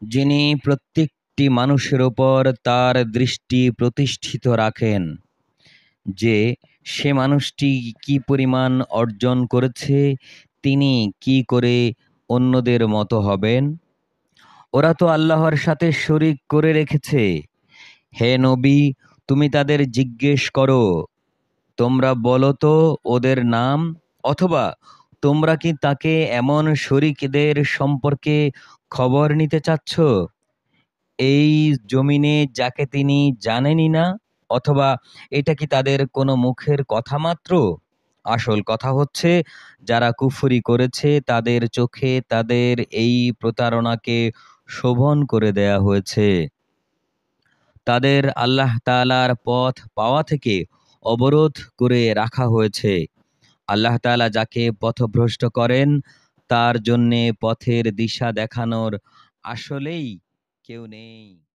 যিনি প্রত্যেকটি মানুষের উপর তার দৃষ্টি প্রতিষ্ঠিত রাখেন যে সে মানুষটি কি পরিমাণ অর্জন করেছে, তিনি কি করে অন্যদের মতো হবেন। ওরা তো আল্লাহর সাথে শরিক করে রেখেছে। হে নবী, তুমি তাদের জিজ্ঞেস করো, তোমরা বলো তো ওদের নাম, অথবা তোমরা কি তাকে এমন শরিকদের সম্পর্কে খবর নিতে চাচ্ছ এই জমিনে যাকে তিনি জানেনই না, অথবা এটা কি তাদের কোনো মুখের কথা মাত্র? আসল কথা হচ্ছে, যারা কুফরি করেছে তাদের চোখে তাদের এই প্রতারণাকে শোভন করে দেয়া হয়েছে। তাদের আল্লাহ তাআলার পথ পাওয়া থেকে অবরোধ করে রাখা হয়েছে। আল্লাহ তাআলা যাকে পথভ্রষ্ট করেন তার জন্যে পথের দিশা দেখানোর আসলেই কেউ নেই।